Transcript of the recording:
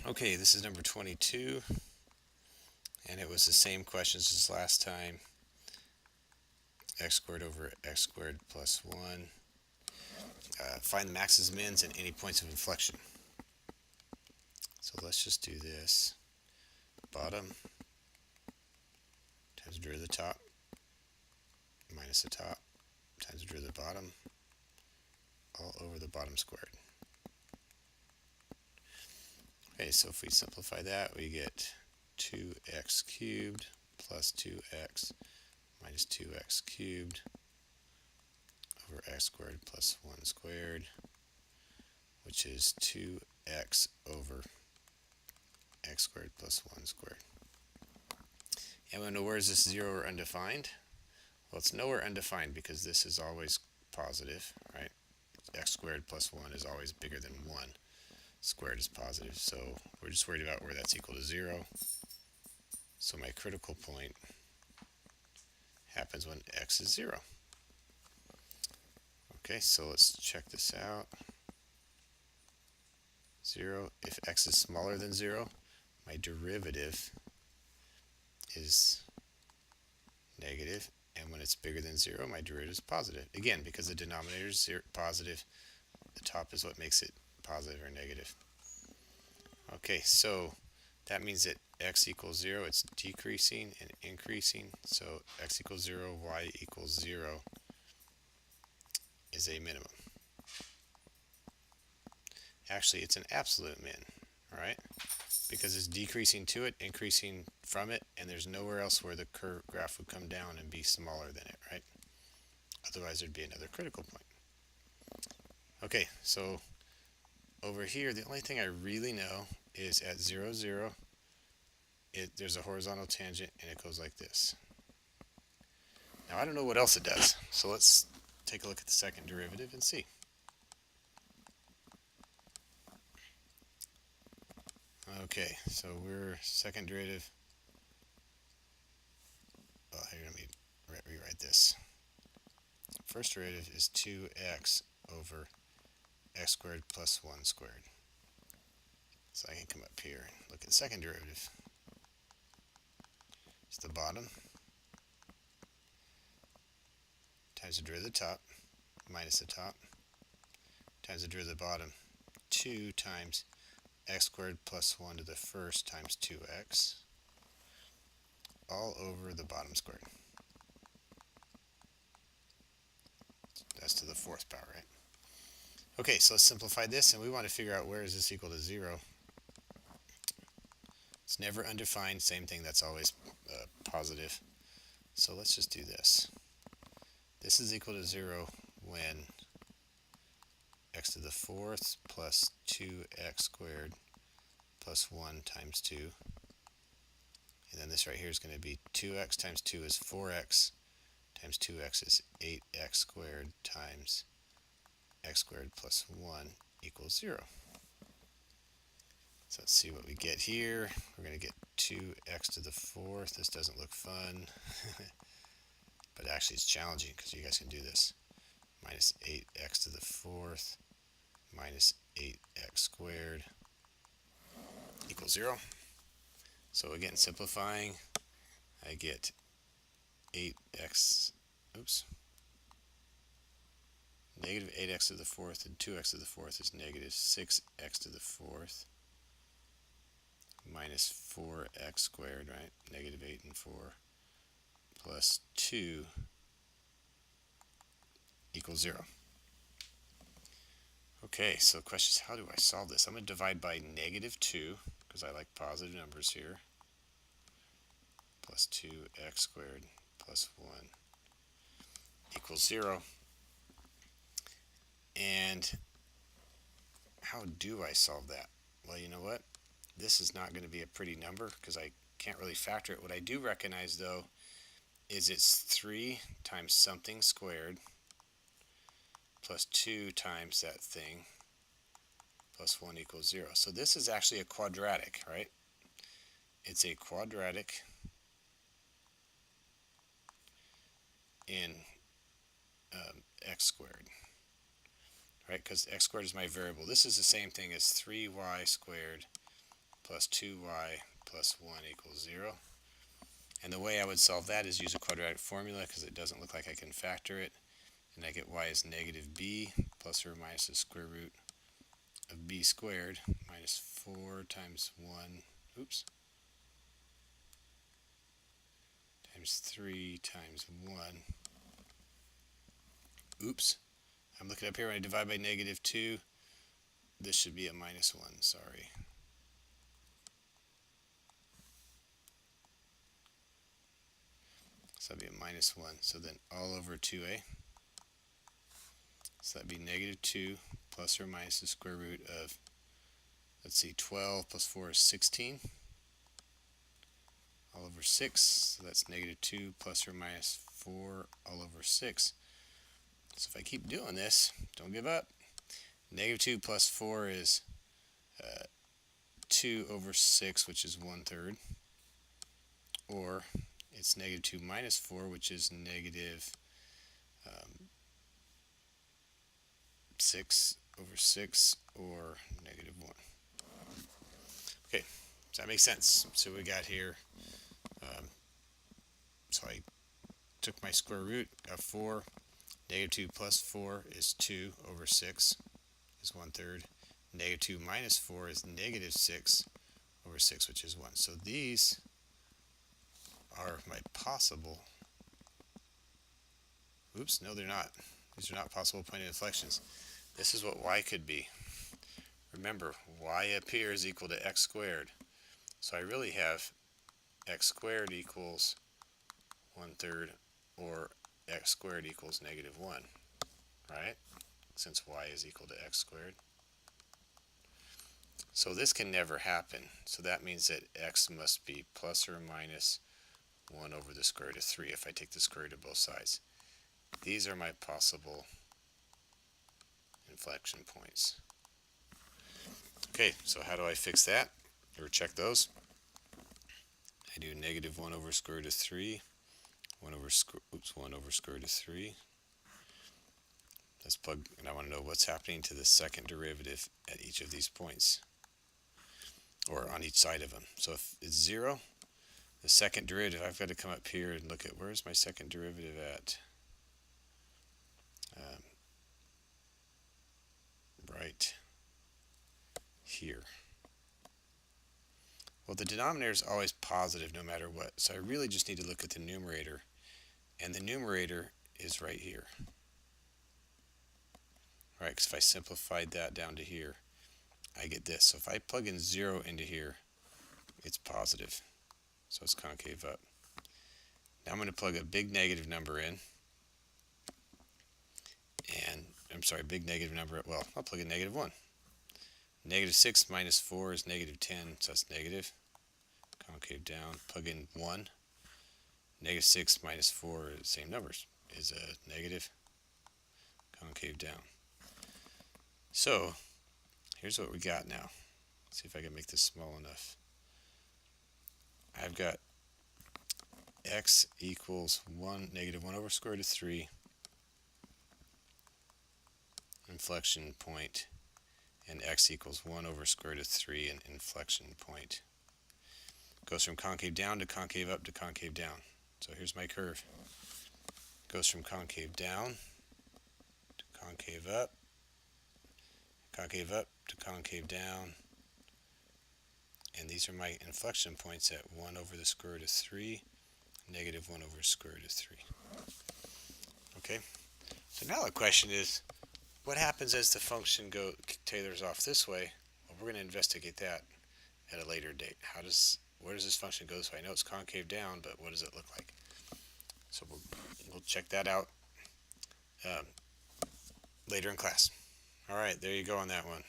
Okay, this is number 22, and it was the same questions as last time. X squared over x squared plus 1. Find the maxes, mins, and any points of inflection. So let's just do this. Bottom times the root of the top minus the top times the root of the bottom all over the bottom squared. Okay, so if we simplify that, we get 2x cubed plus 2x minus 2x cubed over x squared plus 1 squared, which is 2x over x squared plus 1 squared. And we know, where is this 0 or undefined? Well, it's nowhere undefined because this is always positive, right? X squared plus 1 is always bigger than 1. Squared is positive, so we're just worried about where that's equal to 0. So my critical point happens when x is 0. Okay, so let's check this out. 0, if x is smaller than 0, my derivative is negative, and when it's bigger than 0, my derivative is positive. Again, because the denominator is positive, the top is what makes it positive or negative. Okay, so that means that x equals 0, it's decreasing and increasing. So x equals 0, y equals 0 is a minimum. Actually, it's an absolute min, right? Because it's decreasing to it, increasing from it, and there's nowhere else where the curve graph would come down and be smaller than it, right? Otherwise, there'd be another critical point. Okay, so over here, the only thing I really know is at 0, 0, there's a horizontal tangent, and it goes like this. Now, I don't know what else it does, so let's take a look at the second derivative and see. Okay, so we're second derivative. Well, here, let me rewrite this. First derivative is 2x over x squared plus 1 squared. So I can come up here and look at the second derivative. It's the bottom times the derivative of the top minus the top times the derivative of the bottom, 2 times x squared plus 1 to the first times 2x, all over the bottom squared. That's to the fourth power, right? Okay, so let's simplify this, and we want to figure out where is this equal to 0. It's never undefined, same thing, that's always positive. So let's just do this. This is equal to 0 when x to the fourth plus 2x squared plus 1 times 2. And then this right here is going to be 2x times 2 is 4x times 2x is 8x squared times x squared plus 1 equals 0. So let's see what we get here. We're going to get 2x to the fourth. This doesn't look fun, but actually it's challenging because you guys can do this. Minus 8x to the fourth minus 8x squared equals 0. So again, simplifying, I get 8x, negative 8x to the fourth, and 2x to the fourth is negative 6x to the fourth minus 4x squared, right? Negative 8 and 4 plus 2 equals 0. Okay, so the question is, how do I solve this? I'm going to divide by negative 2, because I like positive numbers here, plus 2x squared plus 1 equals 0. And how do I solve that? Well, you know what? This is not going to be a pretty number because I can't really factor it. What I do recognize, though, is it's 3 times something squared plus 2 times that thing plus 1 equals 0. So this is actually a quadratic, right? It's a quadratic in x squared, right? Because x squared is my variable. This is the same thing as 3y squared plus 2y plus 1 equals 0. And the way I would solve that is use a quadratic formula because it doesn't look like I can factor it. And I get y is negative b plus or minus the square root of b squared minus 4 times 1, oops, times 3 times 1. Oops, I'm looking up here when I divide by negative 2. This should be a minus 1, sorry. So that'd be a minus 1. So then all over 2a. So that'd be negative 2 plus or minus the square root of, let's see, 12 plus 4 is 16. All over 6. So that's negative 2 plus or minus 4 all over 6. So if I keep doing this, don't give up. Negative 2 plus 4 is 2 over 6, which is 1/3. Or it's negative 2 minus 4, which is negative 6 over 6, or negative 1. Okay, does that make sense? So we got here, so I took my square root of 4. Negative 2 plus 4 is 2 over 6, is 1/3. Negative 2 minus 4 is negative 6 over 6, which is 1. So these are my possible, oops, no they're not. These are not possible point of inflections. This is what y could be. Remember, y up here is equal to x squared. So I really have x squared equals 1/3 or x squared equals negative 1, right? Since y is equal to x squared. So this can never happen. So that means that x must be plus or minus 1 over the square root of 3 if I take the square root of both sides. These are my possible inflection points. Okay, so how do I fix that? Or check those? I do negative 1 over square root of 3. 1 over square root of 3. Let's plug, and I want to know what's happening to the second derivative at each of these points, or on each side of them. So if it's 0, the second derivative, I've got to come up here and look at where's my second derivative at. Right here. Well, the denominator is always positive no matter what, so I really just need to look at the numerator, and the numerator is right here. Right, because if I simplified that down to here, I get this. So if I plug in 0 into here, it's positive, so it's concave up. Now I'm going to plug a big negative number in, and big negative number, well, I'll plug in negative 1. Negative 6 minus 4 is negative 10, so that's negative. Concave down, plug in 1. Negative 6 minus 4 is the same numbers, is a negative. Concave down. So here's what we got now. Let's see if I can make this small enough. I've got x equals negative 1 over square root of 3 inflection point, and x equals 1 over square root of 3 an inflection point. Goes from concave down to concave up to concave down. So here's my curve. Goes from concave down to concave up to concave down, and these are my inflection points at 1 over the square root of 3, negative 1 over square root of 3. Okay, so now the question is, what happens as the function tailors off this way? Well, we're going to investigate that at a later date. Where does this function go? So I know it's concave down, but what does it look like? So we'll check that out later in class. All right, there you go on that one.